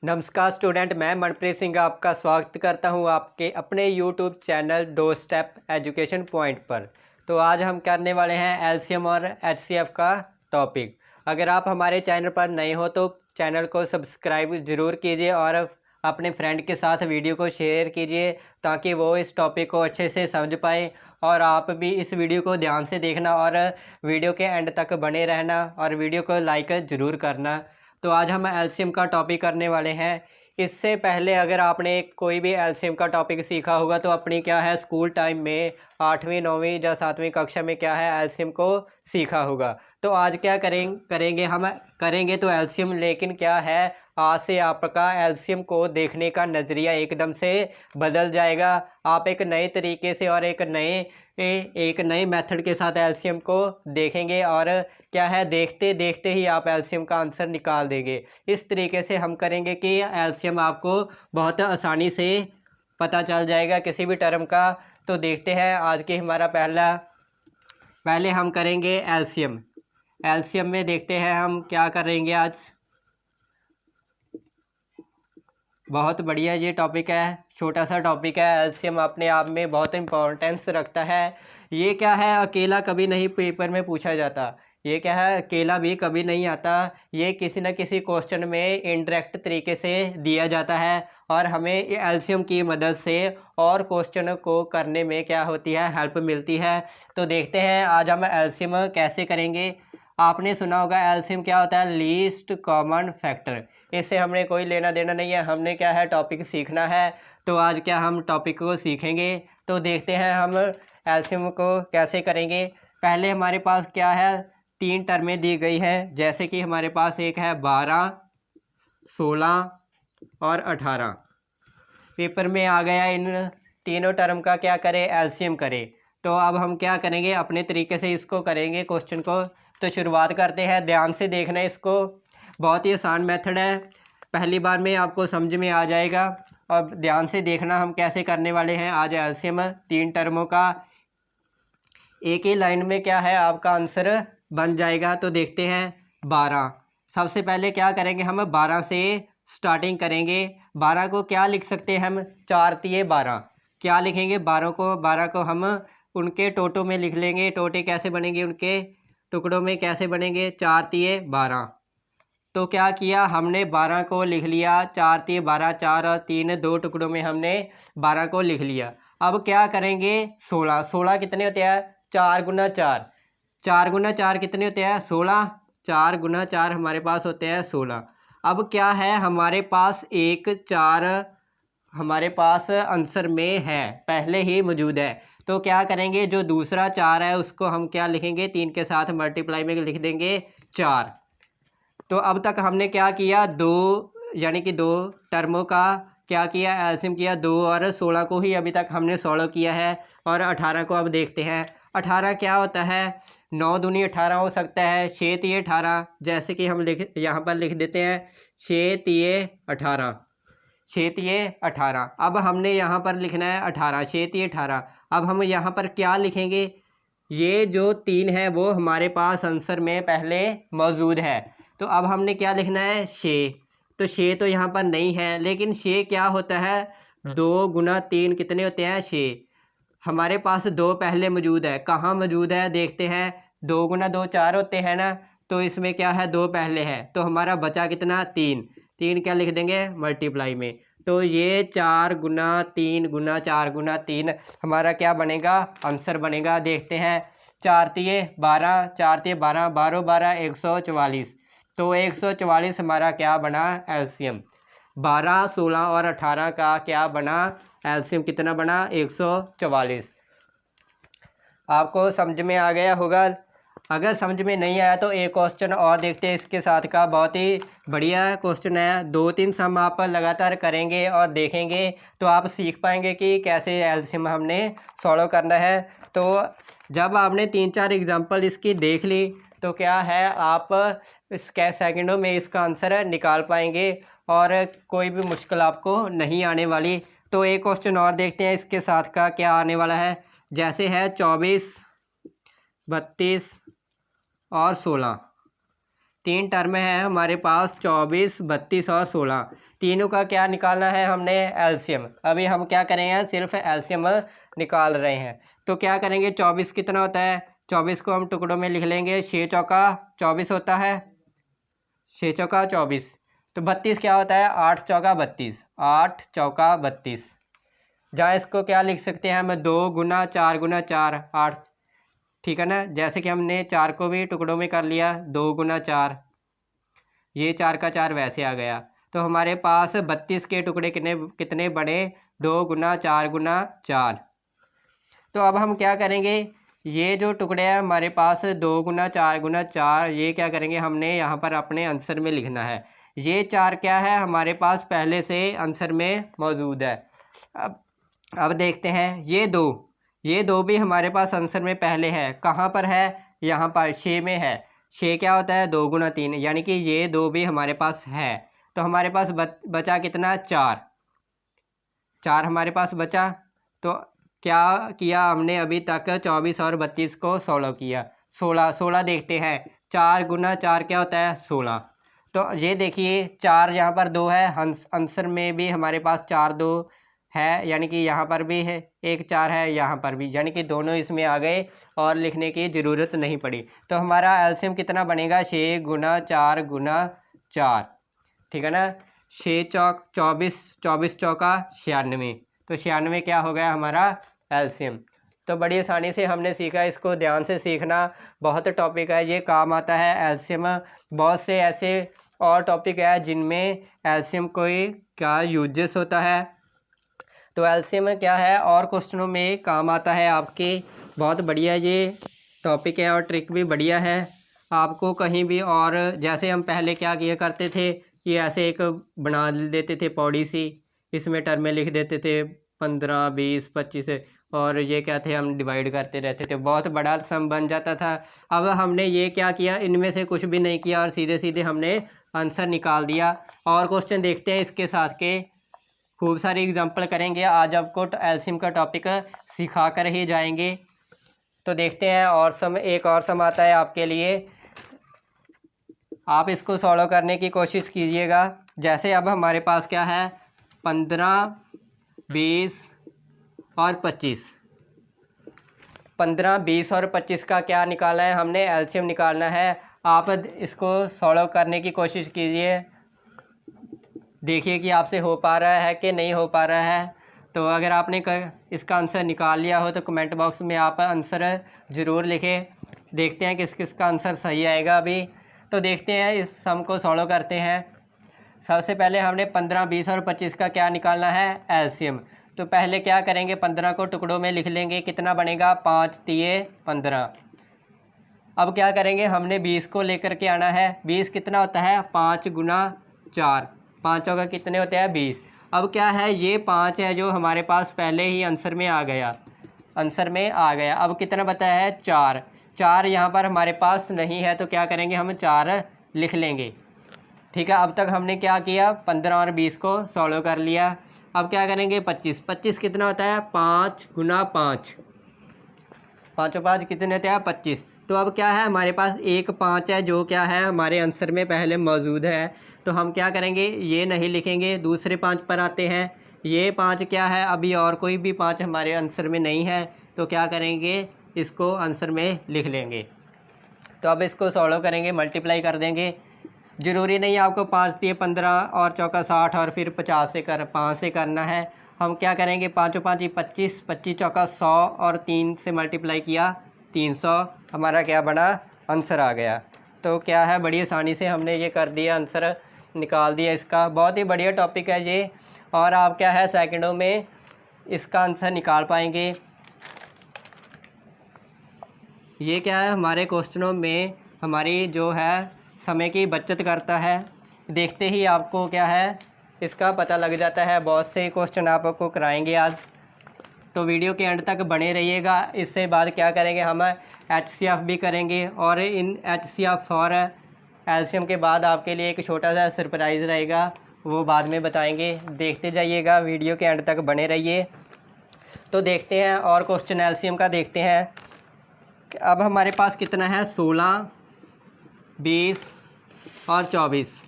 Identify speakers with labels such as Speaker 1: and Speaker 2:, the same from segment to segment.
Speaker 1: नमस्कार स्टूडेंट, मैं मनप्रीत सिंह आपका स्वागत करता हूं आपके अपने YouTube channel door step education point पर। तो आज हम करने वाले हैं एलसीएम और एचसीएफ का टॉपिक। अगर आप हमारे चैनल पर नए हो तो चैनल को सब्सक्राइब ज़रूर कीजिए और अपने फ्रेंड के साथ वीडियो को शेयर कीजिए ताकि वो इस टॉपिक को अच्छे से समझ पाए। और आप भी इस वीडियो को ध्यान से देखना और वीडियो के एंड तक बने रहना और वीडियो को लाइक ज़रूर करना। तो आज हम एलसीएम का टॉपिक करने वाले हैं। इससे पहले अगर आपने कोई भी एलसीएम का टॉपिक सीखा होगा तो अपनी क्या है स्कूल टाइम में 8वीं 9वीं या 7वीं कक्षा में क्या है एलसीएम को सीखा होगा। तो आज क्या करेंगे हम करेंगे तो एलसीएम, लेकिन क्या है आज से आपका एलसीएम को देखने का नज़रिया एकदम से बदल जाएगा। आप एक नए तरीके से और एक नए मेथड के साथ एलसीएम को देखेंगे और क्या है देखते देखते ही आप एलसीएम का आंसर निकाल देंगे। इस तरीके से हम करेंगे कि एलसीएम आपको बहुत आसानी से पता चल जाएगा किसी भी टर्म का। तो देखते हैं आज के हमारा पहले हम करेंगे एलसीएम। एलसीएम में देखते हैं हम क्या करेंगे आज। बहुत बढ़िया ये टॉपिक है, छोटा सा टॉपिक है। एलसीएम अपने आप में बहुत इम्पोर्टेंस रखता है। ये क्या है अकेला कभी नहीं पेपर में पूछा जाता। ये क्या है अकेला भी कभी नहीं आता। ये किसी न किसी क्वेश्चन में इनडायरेक्ट तरीके से दिया जाता है और हमें एलसीएम की मदद से और क्वेश्चन को करने में क्या होती है हेल्प मिलती है। तो देखते हैं आज हम एलसीएम कैसे करेंगे। आपने सुना होगा एलसीएम क्या होता है, लीस्ट कॉमन फैक्टर। इससे हमने कोई लेना देना नहीं है, हमने क्या है टॉपिक सीखना है। तो आज क्या हम टॉपिक को सीखेंगे। तो देखते हैं हम एलसीएम को कैसे करेंगे। पहले हमारे पास क्या है 3 टर्में दी गई हैं, जैसे कि हमारे पास एक है 12, 16 और 18। पेपर में आ गया इन तीनों टर्म का क्या करें एलसीएम करें। तो अब हम क्या करेंगे अपने तरीके से इसको करेंगे क्वेश्चन को। तो शुरुआत करते हैं, ध्यान से देखना इसको। बहुत ही आसान मेथड है, पहली बार में आपको समझ में आ जाएगा। और ध्यान से देखना हम कैसे करने वाले हैं आज एलसीएम 3 टर्मों का। एक ही लाइन में क्या है आपका आंसर बन जाएगा। तो देखते हैं 12। सबसे पहले क्या करेंगे हम 12 से स्टार्टिंग करेंगे। 12 को क्या लिख सकते हैं हम 4 तिये 12। क्या लिखेंगे 12 को हम उनके टोटों में लिख लेंगे। टोटे कैसे बनेंगे, उनके टुकड़ों में कैसे बनेंगे, 4 तिये 12। तो क्या किया हमने 12 को लिख लिया 4 तिये 12, 4 और 3 2 टुकड़ों में हमने 12 को लिख लिया। अब क्या करेंगे 16। 16 कितने होते हैं 4 गुना 4। 4 गुना 4 कितने होते हैं 16। 4 गुना 4 हमारे पास होते हैं 16। अब क्या है हमारे पास एक 4 हमारे पास आंसर में है, पहले ही मौजूद है। तो क्या करेंगे जो दूसरा 4 है उसको हम क्या लिखेंगे 3 के साथ मल्टीप्लाई में लिख देंगे 4। तो अब तक हमने क्या किया 2 यानी कि 2 टर्मों का क्या किया एलसीएम किया 2 और 16 को ही अभी तक हमने सॉल्व किया है। और 18 को अब देखते हैं 18 क्या होता है 9 दूनी 18 हो सकता है, 6 तिये 18। जैसे कि हम यहाँ पर लिख देते हैं 6 तिये 18, 6 तिये 18। अब हमने यहाँ पर लिखना है 18, 6 तिये 18। अब हम यहाँ पर क्या लिखेंगे, ये जो 3 है वो हमारे पास आंसर में पहले मौजूद है। तो अब हमने क्या लिखना है 6। तो 6 तो यहाँ पर नहीं है, लेकिन 6 क्या होता है 2 गुना 3 कितने होते हैं 6। हमारे पास 2 पहले मौजूद है, कहाँ मौजूद है देखते हैं। 2 गुना 2 4 होते हैं ना, तो इसमें क्या है 2 पहले है, तो हमारा बचा कितना 3। 3 क्या लिख देंगे मल्टीप्लाई में। तो ये 4 गुना 3 गुना 4 गुना 3 हमारा क्या बनेगा आंसर बनेगा। देखते हैं 4 तिये 12, 4 तिये 12, 12 12 144। तो 144 हमारा क्या बना एलसीएम। 12 16 और 18 का क्या बना एलसीएम कितना बना 144। आपको समझ में आ गया होगा। अगर समझ में नहीं आया तो एक क्वेश्चन और देखते हैं इसके साथ का, बहुत ही बढ़िया क्वेश्चन है। 2-3 सम आप लगातार करेंगे और देखेंगे तो आप सीख पाएंगे कि कैसे एलसीएम हमने सॉल्व करना है। तो जब आपने 3-4 एग्जांपल इसकी देख ली तो क्या है आप इसके सेकंडों में इसका आंसर निकाल पाएंगे और कोई भी मुश्किल आपको नहीं आने वाली। तो एक क्वेश्चन और देखते हैं इसके साथ का क्या आने वाला है। जैसे है 24, 32 और 16। तीन टर्म है हमारे पास 24, 32 और 16। तीनों का क्या निकालना है हमने? एलसीएम। अभी हम क्या करेंगे? सिर्फ एलसीएम निकाल रहे हैं। तो क्या करेंगे? 24 कितना होता है? 24 को हम टुकड़ों में लिख लेंगे। 6 चौका 24 होता है, 6 चौका 24। तो 32 क्या होता है? 8 चौका 32, 8 चौका 32। जहाँ इसको क्या लिख सकते हैं हम? 2 गुना 4 गुना 4, 8। ठीक है ना? जैसे कि हमने 4 को भी टुकड़ों में कर लिया, 2 गुना 4, ये 4 का 4 वैसे आ गया। तो हमारे पास 32 के टुकड़े कितने कितने बड़े? 2 गुना 4 गुना 4। तो अब हम क्या करेंगे? ये जो टुकड़े हैं हमारे पास 2 गुना 4 गुना 4, ये क्या करेंगे? हमने यहाँ पर अपने आंसर में लिखना है। ये 4 क्या है? हमारे पास पहले से आंसर में मौजूद है। अब देखते हैं ये दो भी हमारे पास आंसर में पहले है। कहाँ पर है? यहाँ पर 6 में है। 6 क्या होता है? 2 गुना 3, यानी कि ये 2 भी हमारे पास है। तो हमारे पास बचा कितना? 4। 4 हमारे पास बचा। तो क्या किया हमने अभी तक? 24 और 32 को 16 किया। 16 देखते हैं। 4 गुना 4 क्या होता है? 16। तो ये देखिए 4 यहाँ पर 2 है, आंसर में भी हमारे पास 4 2 है, यानी कि यहाँ पर भी है 1 4 है, यहाँ पर भी, यानी कि दोनों इसमें आ गए और लिखने की ज़रूरत नहीं पड़ी। तो हमारा एलसीएम कितना बनेगा? 6 गुना 4 गुना 4। ठीक है ना? 6 चौक 24, 24 चौका 96। तो 96 क्या हो गया हमारा एलसीएम। तो बड़ी आसानी से हमने सीखा। इसको ध्यान से सीखना, बहुत टॉपिक है ये, काम आता है एलसीएम। बहुत से ऐसे और टॉपिक है जिनमें एलसीएम कोई क्या यूजेस होता है। तो एलसीएम क्या है और क्वेश्चनों में काम आता है आपके। बहुत बढ़िया ये टॉपिक है और ट्रिक भी बढ़िया है। आपको कहीं भी, और जैसे हम पहले क्या किया करते थे कि ऐसे एक बना देते थे पौड़ी सी, इसमें टर्में लिख देते थे 15 20 25, और ये क्या थे, हम डिवाइड करते रहते थे, बहुत बड़ा सम बन जाता था। अब हमने ये क्या किया? इनमें से कुछ भी नहीं किया और सीधे सीधे हमने आंसर निकाल दिया। और क्वेश्चन देखते हैं इसके साथ के, खूब सारी एग्जांपल करेंगे। आज आपको एलसीएम का टॉपिक सिखा कर ही जाएंगे। तो देखते हैं और सम, एक और सम आता है आपके लिए। आप इसको सॉल्व करने की कोशिश कीजिएगा। जैसे अब हमारे पास क्या है? 15 20 और 25। 15 20 और 25 का क्या निकालना है हमने? एलसीएम निकालना है। आप इसको सॉल्व करने की कोशिश कीजिए, देखिए कि आपसे हो पा रहा है कि नहीं हो पा रहा है। तो अगर आपने इसका आंसर निकाल लिया हो तो कमेंट बॉक्स में आप आंसर ज़रूर लिखें। देखते हैं किस किस का आंसर सही आएगा अभी। तो देखते हैं, इस सम को सॉल्व करते हैं। सबसे पहले हमने 15 20 और 25 का क्या निकालना है? एलसीएम। तो पहले क्या करेंगे? 15 को टुकड़ों में लिख लेंगे। कितना बनेगा? 5 3 15। अब क्या करेंगे? हमने 20 को लेकर के आना है। 20 कितना होता है? 5 गुना 4, 5 का कितने होते हैं? 20। अब क्या है? ये 5 है जो हमारे पास पहले ही आंसर में आ गया, आंसर में आ गया। अब कितना बताया है? 4। 4 यहाँ पर हमारे पास नहीं है, तो क्या करेंगे? हम 4 लिख लेंगे। ठीक है, अब तक हमने क्या किया? 15 और 20 को सॉल्व कर लिया। अब क्या करेंगे? 25। 25 कितना होता है? 5 गुना 5, 5 5 कितने होते हैं? 25। तो अब क्या है? हमारे पास एक 5 है जो क्या है हमारे आंसर में पहले मौजूद है। तो हम क्या करेंगे? ये नहीं लिखेंगे, दूसरे 5 पर आते हैं। ये 5 क्या है? अभी और कोई भी 5 हमारे आंसर में नहीं है, तो क्या करेंगे? इसको आंसर में लिख लेंगे। तो अब इसको सॉल्व करेंगे, मल्टीप्लाई कर देंगे। ज़रूरी नहीं आपको 5 3 15 और चौका 60 और फिर 50 से 5 से करना है। हम क्या करेंगे? 5 5 25, 25 चौका 100 और 3 से मल्टीप्लाई किया 300, हमारा क्या बना? आंसर आ गया। तो क्या है, बड़ी आसानी से हमने ये कर दिया, आंसर निकाल दिया इसका। बहुत ही बढ़िया टॉपिक है ये, और आप क्या है सेकंडों में इसका आंसर निकाल पाएंगे। ये क्या है, हमारे क्वेश्चनों में हमारी जो है समय की बचत करता है। देखते ही आपको क्या है इसका पता लग जाता है। बहुत से क्वेश्चन आपको कराएंगे आज, तो वीडियो के एंड तक बने रहिएगा। इससे बाद क्या करेंगे? हम HCF भी करेंगे, और इन HCF और एलसीएम के बाद आपके लिए एक छोटा सा सरप्राइज़ रहेगा, वो बाद में बताएंगे। देखते जाइएगा, वीडियो के एंड तक बने रहिए। तो देखते हैं और क्वेश्चन एलसीएम का देखते हैं। अब हमारे पास कितना है? 16 20 और 24।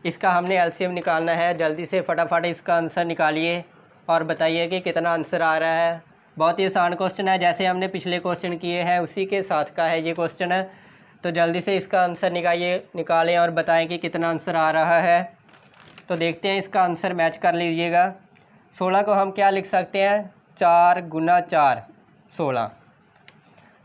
Speaker 1: इसका हमने एलसीएम निकालना है। जल्दी से फटाफट इसका आंसर निकालिए और बताइए कि कितना आंसर आ रहा है। बहुत ही आसान क्वेश्चन है, जैसे हमने पिछले क्वेश्चन किए हैं उसी के साथ का है ये क्वेश्चन है। तो जल्दी से इसका आंसर निकालें और बताएं कि कितना आंसर आ रहा है। तो देखते हैं, इसका आंसर मैच कर लीजिएगा। 16 को हम क्या लिख सकते हैं, 4 गुना 4 16।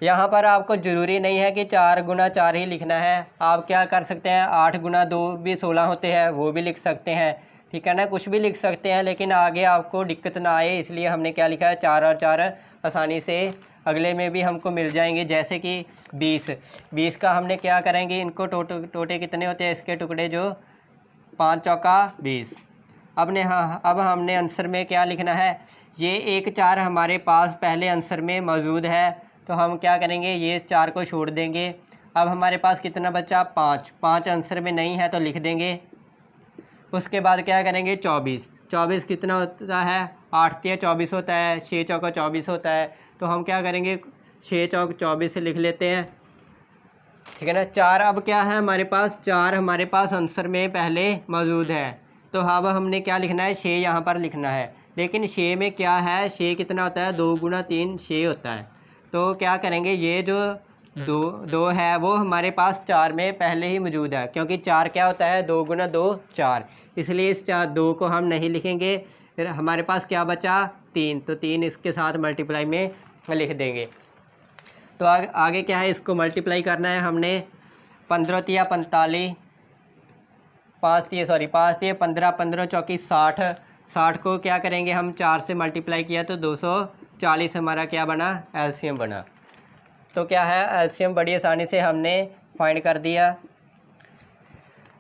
Speaker 1: यहाँ पर आपको ज़रूरी नहीं है कि 4 गुना 4 ही लिखना है, आप क्या कर सकते हैं 8 गुना 2 भी 16 होते हैं, वो भी लिख सकते हैं, ठीक है ना, कुछ भी लिख सकते हैं, लेकिन आगे आपको दिक्कत ना आए इसलिए हमने क्या लिखा है 4 और 4 आसानी से अगले में भी हमको मिल जाएंगे। जैसे कि 20 का हमने क्या करेंगे, इनको टोटे कितने होते हैं इसके टुकड़े, जो 5 चौका 20। अब हमने आंसर में क्या लिखना है, ये 1 4 हमारे पास पहले आंसर में मौजूद है, तो हम क्या करेंगे ये 4 को छोड़ देंगे। अब हमारे पास कितना बचा, 5 आंसर में नहीं है तो लिख देंगे। उसके बाद क्या करेंगे 24 कितना होता है, 8 तिया 24 होता है, 6 चौका 24 होता है, तो हम क्या करेंगे 6 चौक 24 से लिख लेते हैं, ठीक है ना। 4 अब क्या है हमारे पास, 4 हमारे पास आंसर में पहले मौजूद है, तो अब हमने क्या लिखना है 6 यहाँ पर लिखना है। लेकिन 6 में क्या है, 6 कितना होता है 2 गुना 3 6 होता है, तो क्या करेंगे ये जो दो है वो हमारे पास 4 में पहले ही मौजूद है, क्योंकि 4 क्या होता है 2 गुना 2 4, इसलिए इस 2 को हम नहीं लिखेंगे। फिर हमारे पास क्या बचा 3, तो 3 इसके साथ मल्टीप्लाई में लिख देंगे। तो आगे क्या है, इसको मल्टीप्लाई करना है हमने। 15 तिया 45, 5 तिया 15, 15 चौकी 60, 60 को क्या करेंगे हम 4 से मल्टीप्लाई किया तो 240 हमारा क्या बना, एलसीएम बना। तो क्या है एलसीएम बड़ी आसानी से हमने फाइंड कर दिया।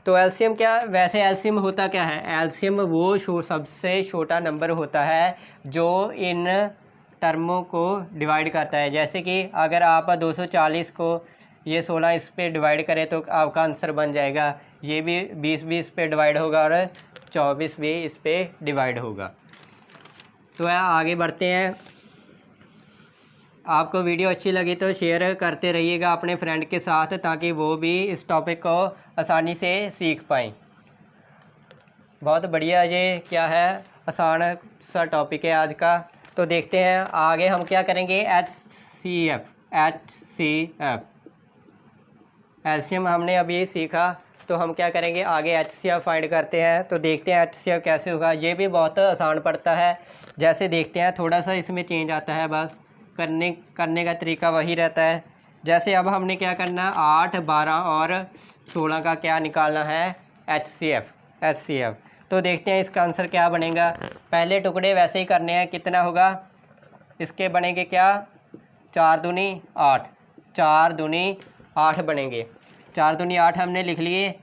Speaker 1: तो एलसीएम क्या, वैसे एलसीएम होता क्या है, एलसीएम वो सबसे छोटा नंबर होता है जो इन टर्मों को डिवाइड करता है। जैसे कि अगर आप 240 को ये 16 इस पे डिवाइड करें तो आपका आंसर बन जाएगा, ये भी 20 इस पे डिवाइड होगा और 24 भी इस पे डिवाइड होगा। तो आगे बढ़ते हैं। आपको वीडियो अच्छी लगी तो शेयर करते रहिएगा अपने फ्रेंड के साथ, ताकि वो भी इस टॉपिक को आसानी से सीख पाएँ। बहुत बढ़िया, ये क्या है आसान सा टॉपिक है आज का। तो देखते हैं आगे हम क्या करेंगे, HCF एलसीएम हमने अभी सीखा, तो हम क्या करेंगे आगे HCF फाइंड करते हैं। तो देखते हैं HCF कैसे होगा, ये भी बहुत आसान पड़ता है। जैसे देखते हैं थोड़ा सा इसमें चेंज आता है, बस करने का तरीका वही रहता है। जैसे अब हमने क्या करना, 8 12 और 16 का क्या निकालना है, HCF। तो देखते हैं इसका आंसर क्या बनेगा। पहले टुकड़े वैसे ही करने हैं, कितना होगा इसके बनेंगे क्या, 4 दूनी 8, 4 दूनी 8 बनेंगे, 4 दूनी 8 हमने लिख लिए।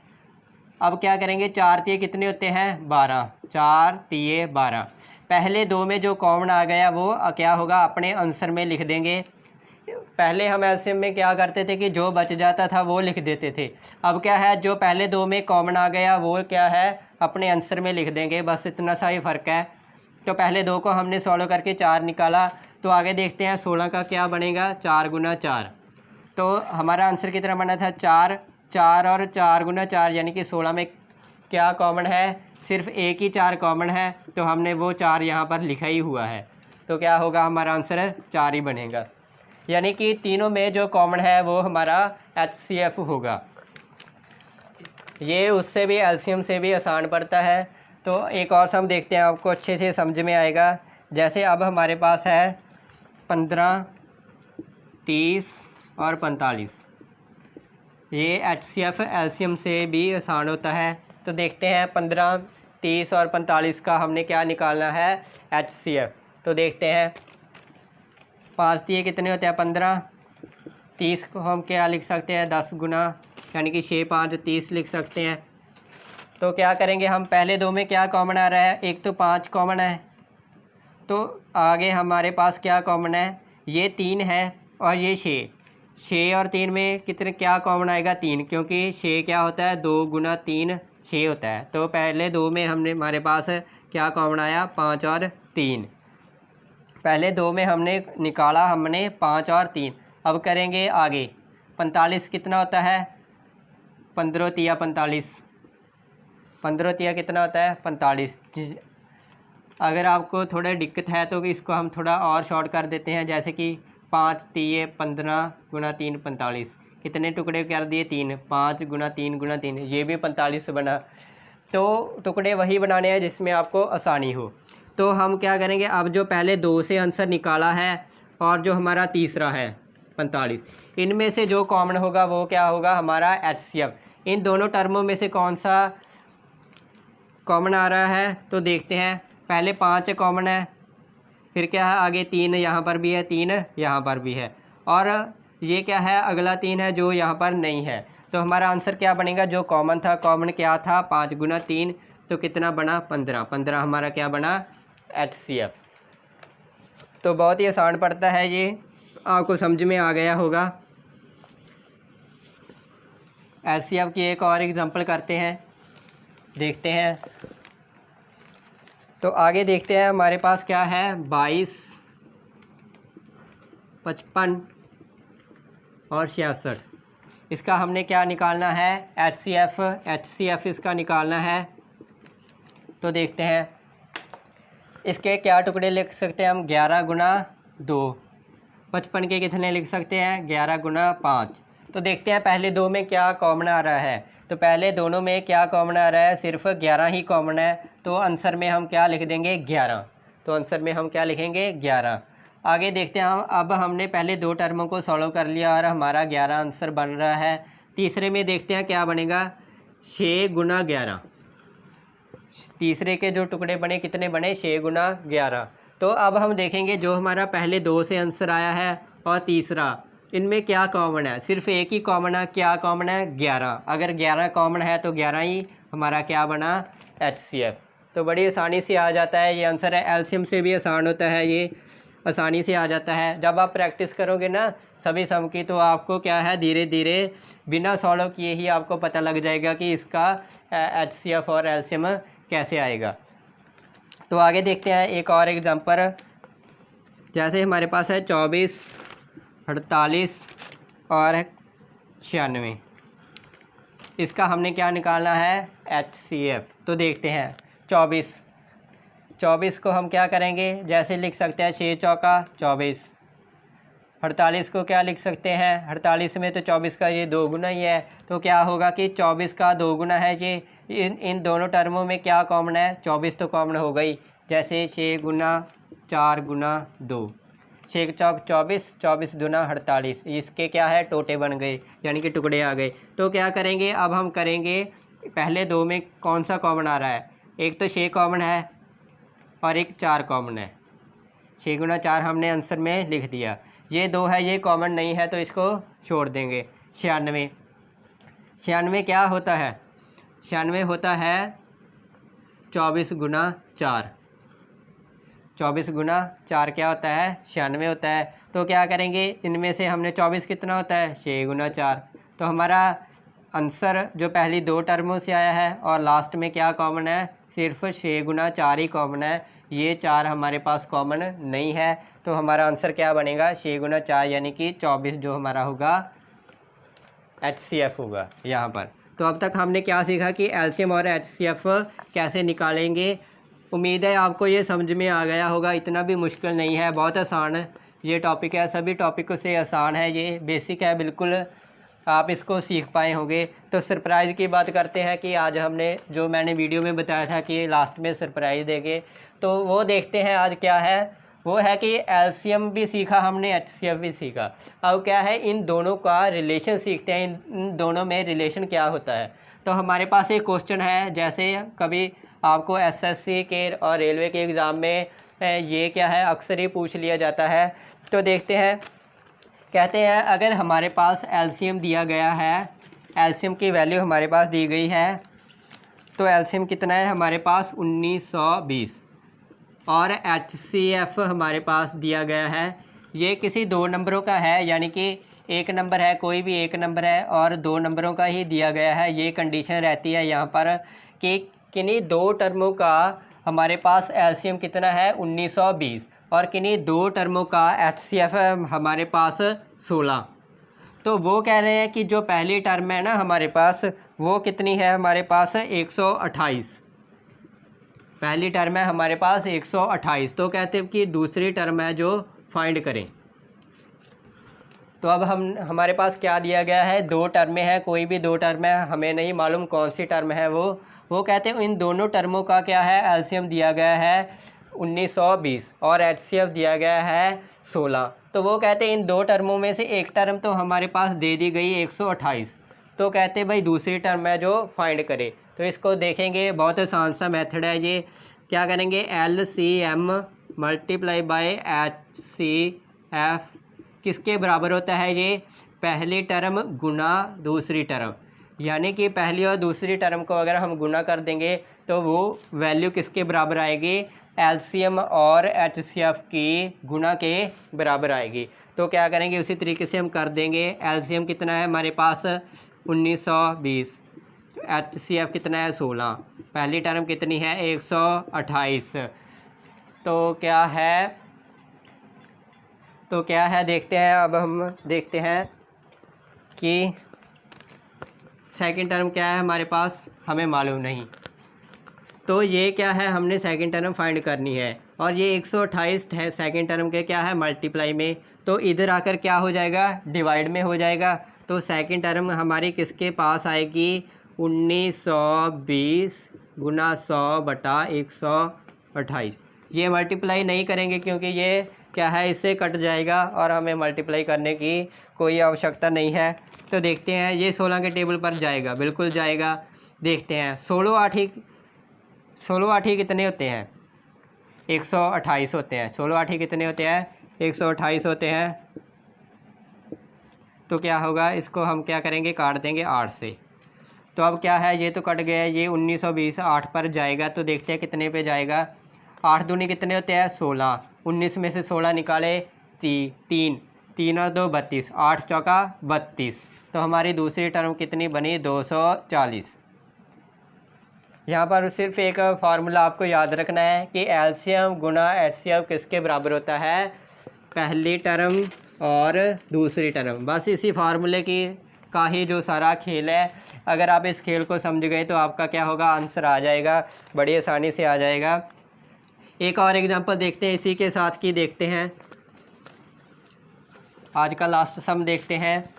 Speaker 1: अब क्या करेंगे, 4 तिये कितने होते हैं 12, 4 तिये 12। पहले 2 में जो कॉमन आ गया वो क्या होगा, अपने आंसर में लिख देंगे। पहले हम एलसीएम में क्या करते थे कि जो बच जाता था वो लिख देते थे। अब क्या है, जो पहले 2 में कॉमन आ गया वो क्या है अपने आंसर में लिख देंगे, बस इतना सा ही फ़र्क है। तो पहले 2 को हमने सॉल्व करके 4 निकाला। तो आगे देखते हैं 16 का क्या बनेगा, 4 गुना 4। तो हमारा आंसर कितना बना था 4 और 4 गुना 4 यानी कि 16 में क्या कॉमन है, सिर्फ एक ही 4 कॉमन है, तो हमने वो 4 यहाँ पर लिखा ही हुआ है। तो क्या होगा हमारा आंसर 4 ही बनेगा, यानी कि तीनों में जो कॉमन है वो हमारा HCF होगा। ये उससे भी एलसीएम से भी आसान पड़ता है। तो एक और सम देखते हैं, आपको अच्छे से समझ में आएगा। जैसे अब हमारे पास है 15 30 और 45, ये HCF एलसीएम से भी आसान होता है। तो देखते हैं 15 30 और 45 का हमने क्या निकालना है, HCF। तो देखते हैं 5 तिये कितने होते हैं 15, 30 को हम क्या लिख सकते हैं 10 गुना, यानी कि 6 5 30 लिख सकते हैं। तो क्या करेंगे हम, पहले 2 में क्या कॉमन आ रहा है, एक तो 5 कॉमन है, तो आगे हमारे पास क्या कॉमन है, ये 3 है और ये 6 और 3 में कितने क्या कॉमन आएगा 3, क्योंकि 6 क्या होता है 2 गुना 3 6 होता है। तो पहले 2 में हमारे पास क्या कॉमन आया 5 और 3। पहले 2 में हमने निकाला 5 और 3। अब करेंगे आगे 45 कितना होता है 15 तिया 45, 15 तिया कितना होता है 45। अगर आपको थोड़ा दिक्कत है तो इसको हम थोड़ा और शॉर्ट कर देते हैं, जैसे कि 5 तिये 15 गुना 3 45। कितने टुकड़े कर दिए 3, 5 गुना 3 गुना 3, ये भी 45 बना। तो टुकड़े वही बनाने हैं जिसमें आपको आसानी हो। तो हम क्या करेंगे, अब जो पहले 2 से आंसर निकाला है और जो हमारा तीसरा है 45, इनमें से जो कॉमन होगा वो क्या होगा हमारा HCF। इन दोनों टर्मों में से कौन सा कॉमन आ रहा है तो देखते हैं। पहले 5 कॉमन है, फिर क्या है आगे 3 यहाँ पर भी है, 3 यहाँ पर भी है, और ये क्या है अगला 3 है जो यहाँ पर नहीं है। तो हमारा आंसर क्या बनेगा, जो कॉमन था, कॉमन क्या था 5 गुना 3, तो कितना बना 15, 15 हमारा क्या बना HCF। तो बहुत ही आसान पड़ता है ये, आपको समझ में आ गया होगा। HCF की एक और एग्जांपल करते हैं, देखते हैं। तो आगे देखते हैं हमारे पास क्या है 22, 55 और 66। इसका हमने क्या निकालना है HCF इसका निकालना है। तो देखते हैं इसके क्या टुकड़े लिख सकते हैं हम, 11 गुना 2। 55 के कितने लिख सकते हैं 11 गुना 5। तो देखते हैं पहले 2 में क्या कॉमन आ रहा है। तो पहले दोनों में क्या कॉमन आ रहा है, सिर्फ 11 ही कॉमन है। तो आंसर में हम क्या लिख देंगे 11। तो आंसर में हम क्या लिखेंगे 11। आगे देखते हैं हम, अब हमने पहले 2 टर्मों को सॉल्व कर लिया और हमारा 11 आंसर बन रहा है। तीसरे में देखते हैं क्या बनेगा 6 गुना 11। तीसरे के जो टुकड़े बने कितने बने 6 गुना 11। तो अब हम देखेंगे जो हमारा पहले 2 से आंसर आया है और तीसरा, इनमें क्या कॉमन है, सिर्फ एक ही कॉमन है। क्या कॉमन है 11। अगर 11 कॉमन है तो 11 ही हमारा क्या बना HCF। तो बड़ी आसानी से आ जाता है ये आंसर है। एलसीएम से भी आसान होता है, ये आसानी से आ जाता है। जब आप प्रैक्टिस करोगे ना सभी सम की, तो आपको क्या है धीरे धीरे बिना सॉल्व किए ही आपको पता लग जाएगा कि इसका HCF और एलसीएम कैसे आएगा। तो आगे देखते हैं एक और एग्जांपल। जैसे हमारे पास है 24, 48 और 96। इसका हमने क्या निकालना है HCF। तो देखते हैं 24 को हम क्या करेंगे, जैसे लिख सकते हैं 6 चौका 24। 48 को क्या लिख सकते हैं, 48 में तो 24 का ये 2 गुना ही है। तो क्या होगा कि 24 का 2 गुना है ये। इन दोनों टर्मों में क्या कॉमन है, 24 तो कॉमन हो गई। जैसे 6 गुना 4 गुना 2, 6 चौक 24, 24 दुना 48। इसके क्या है टोटे बन गए, यानी कि टुकड़े आ गए। तो क्या करेंगे, अब हम करेंगे पहले 2 में कौन सा कॉमन आ रहा है। एक तो 6 कॉमन है और एक 4 कॉमन है। 6 गुना 4 हमने आंसर में लिख दिया। ये 2 है, ये कॉमन नहीं है तो इसको छोड़ देंगे। 96 क्या होता है, 96 होता है 24 गुना 4। 24 गुना 4 क्या होता है 96 होता है। तो क्या करेंगे, इनमें से हमने 24 कितना होता है 6 गुना 4। तो हमारा आंसर जो पहली 2 टर्मों से आया है और लास्ट में क्या कॉमन है, सिर्फ 6 गुना 4 ही कॉमन है। ये 4 हमारे पास कॉमन नहीं है। तो हमारा आंसर क्या बनेगा 6 गुना 4 यानी कि 24 जो हमारा होगा HCF होगा यहाँ पर। तो अब तक हमने क्या सीखा कि एलसीएम और HCF कैसे निकालेंगे। उम्मीद है आपको ये समझ में आ गया होगा। इतना भी मुश्किल नहीं है, बहुत आसान है ये टॉपिक है, सभी टॉपिकों से आसान है, ये बेसिक है बिल्कुल, आप इसको सीख पाए होंगे। तो सरप्राइज़ की बात करते हैं कि आज हमने जो मैंने वीडियो में बताया था कि लास्ट में सरप्राइज़ देंगे, तो वो देखते हैं आज क्या है। वो है कि एलसीएम भी सीखा हमने, HCF भी सीखा। अब क्या है इन दोनों का रिलेशन सीखते हैं, इन दोनों में रिलेशन क्या होता है। तो हमारे पास एक क्वेश्चन है, जैसे कभी आपको SSC के और रेलवे के एग्ज़ाम में ये क्या है अक्सर ही पूछ लिया जाता है। तो देखते हैं, कहते हैं अगर हमारे पास एलसीएम दिया गया है, एलसीएम की वैल्यू हमारे पास दी गई है, तो एलसीएम कितना है हमारे पास 1920 और HCF हमारे पास दिया गया है। ये किसी 2 नंबरों का है, यानी कि एक नंबर है, कोई भी एक नंबर है और 2 नंबरों का ही दिया गया है। ये कंडीशन रहती है यहाँ पर कि किन्हीं 2 टर्मों का हमारे पास एलसीएम कितना है 1920 और किन्हीं 2 टर्मों का HCF हमारे पास 16। तो वो कह रहे हैं कि जो पहली टर्म है ना हमारे पास, वो कितनी है हमारे पास 128। पहली टर्म है हमारे पास 128। तो कहते हैं कि दूसरी टर्म है जो फाइंड करें। तो अब हमारे पास क्या दिया गया है, दो टर्में हैं, कोई भी दो टर्म है, हमें नहीं मालूम कौन सी टर्म है वो कहते हैं इन दोनों टर्मों का क्या है, एलसीएम दिया गया है 1920 और एचसीएफ दिया गया है 16। तो वो कहते हैं इन दो टर्मों में से एक टर्म तो हमारे पास दे दी गई 128। तो कहते हैं भाई दूसरी टर्म है जो फाइंड करे। तो इसको देखेंगे, बहुत आसान सा मेथड है ये। क्या करेंगे, LCM मल्टीप्लाई बाय HCF किसके बराबर होता है, ये पहली टर्म गुना दूसरी टर्म। यानी कि पहली और दूसरी टर्म को अगर हम गुना कर देंगे तो वो वैल्यू किसके बराबर आएगी, एलसीएम और एचसीएफ की गुना के बराबर आएगी। तो क्या करेंगे, उसी तरीके से हम कर देंगे। एलसीएम कितना है हमारे पास 1920, एचसीएफ कितना है 16, पहली टर्म कितनी है 128। तो क्या है देखते हैं। अब हम देखते हैं कि सेकंड टर्म क्या है हमारे पास, हमें मालूम नहीं। तो ये क्या है, हमने सेकंड टर्म फाइंड करनी है और ये 128 है सेकंड टर्म के क्या है मल्टीप्लाई में। तो इधर आकर क्या हो जाएगा, डिवाइड में हो जाएगा। तो सेकंड टर्म हमारी किसके पास आएगी, 1920 गुना 100 बटा 128। ये मल्टीप्लाई नहीं करेंगे क्योंकि ये क्या है, इससे कट जाएगा और हमें मल्टीप्लाई करने की कोई आवश्यकता नहीं है। तो देखते हैं, ये 16 के टेबल पर जाएगा, बिल्कुल जाएगा। देखते हैं 16 आठी कितने होते हैं, 128 होते हैं। 16 आठी कितने होते हैं, 128 होते हैं। तो क्या होगा, इसको हम क्या करेंगे, काट देंगे 8 से। तो अब क्या है, ये तो कट गया, ये 1920 8 पर जाएगा। तो देखते हैं कितने पे जाएगा। 8 दूनी कितने होते हैं 16, 19 में से 16 निकाले 3 और 2 32, 8 चौका 32। तो हमारी दूसरी टर्म कितनी बनी 240। यहाँ पर सिर्फ एक फार्मूला आपको याद रखना है कि एलसीएम गुना एचसीएफ किसके बराबर होता है, पहली टर्म और दूसरी टर्म। बस इसी फार्मूले का ही जो सारा खेल है। अगर आप इस खेल को समझ गए तो आपका क्या होगा, आंसर आ जाएगा, बड़ी आसानी से आ जाएगा। एक और एग्जांपल देखते हैं, इसी के साथ की देखते हैं, आज का लास्ट सम देखते हैं।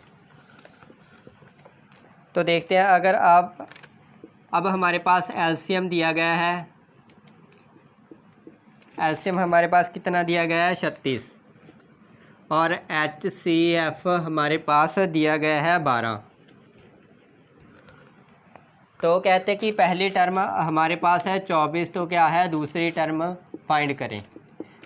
Speaker 1: तो देखते हैं, अगर आप अब हमारे पास एलसीएम दिया गया है, एलसीएम हमारे पास कितना दिया गया है 36 और एचसीएफ हमारे पास दिया गया है 12। तो कहते हैं कि पहली टर्म हमारे पास है 24, तो क्या है दूसरी टर्म फाइंड करें।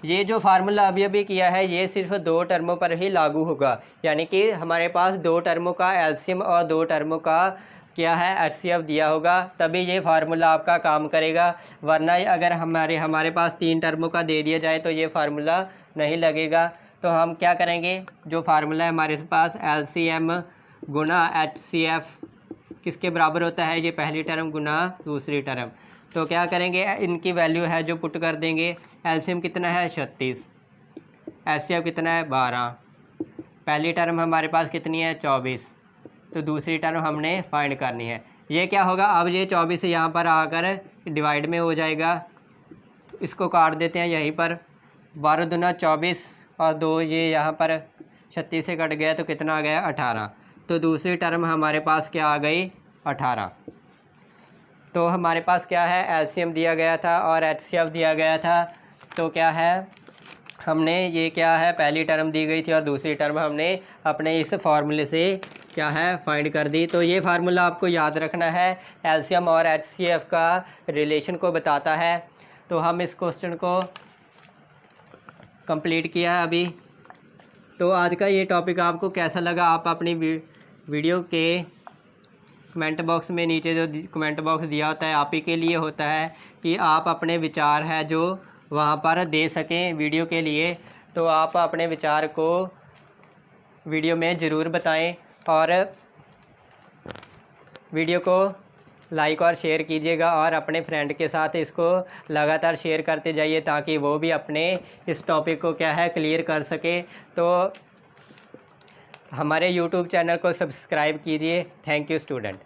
Speaker 1: ये जो फार्मूला अभी किया है ये सिर्फ दो टर्मों पर ही लागू होगा, यानी कि हमारे पास दो टर्मों का एलसीएम और दो टर्मों का क्या है एचसीएफ दिया होगा, तभी ये फार्मूला आपका काम करेगा। वरना अगर हमारे पास तीन टर्मों का दे दिया जाए तो ये फार्मूला नहीं लगेगा। तो हम क्या करेंगे, जो फार्मूला है हमारे पास एलसीएम गुना एचसीएफ किसके बराबर होता है, ये पहली टर्म गुना दूसरी टर्म। तो क्या करेंगे, इनकी वैल्यू है जो पुट कर देंगे। एलसीएम कितना है 36, एचसीएफ कितना है 12, पहली टर्म हमारे पास कितनी है 24, तो दूसरी टर्म हमने फाइंड करनी है। ये क्या होगा, अब ये 24 यहाँ पर आकर डिवाइड में हो जाएगा। तो इसको काट देते हैं यहीं पर, 12 दूना 24 और 2 ये यहाँ पर 36 से कट गया तो कितना आ गया 18। तो दूसरी टर्म हमारे पास क्या आ गई 18। तो हमारे पास क्या है, एलसीएम दिया गया था और एचसीएफ दिया गया था। तो क्या है, हमने ये क्या है पहली टर्म दी गई थी और दूसरी टर्म हमने अपने इस फार्मूले से क्या है फाइंड कर दी। तो ये फार्मूला आपको याद रखना है, एलसीएम और एचसीएफ का रिलेशन को बताता है। तो हम इस क्वेश्चन को कंप्लीट किया है अभी। तो आज का ये टॉपिक आपको कैसा लगा, आप अपनी वीडियो के कमेंट बॉक्स में, नीचे जो कमेंट बॉक्स दिया होता है आप ही के लिए होता है कि आप अपने विचार है जो वहाँ पर दे सकें वीडियो के लिए। तो आप अपने विचार को वीडियो में ज़रूर बताएं और वीडियो को लाइक और शेयर कीजिएगा और अपने फ्रेंड के साथ इसको लगातार शेयर करते जाइए ताकि वो भी अपने इस टॉपिक को क्या है क्लियर कर सके। तो हमारे यूट्यूब चैनल को सब्सक्राइब कीजिए। Thank you student.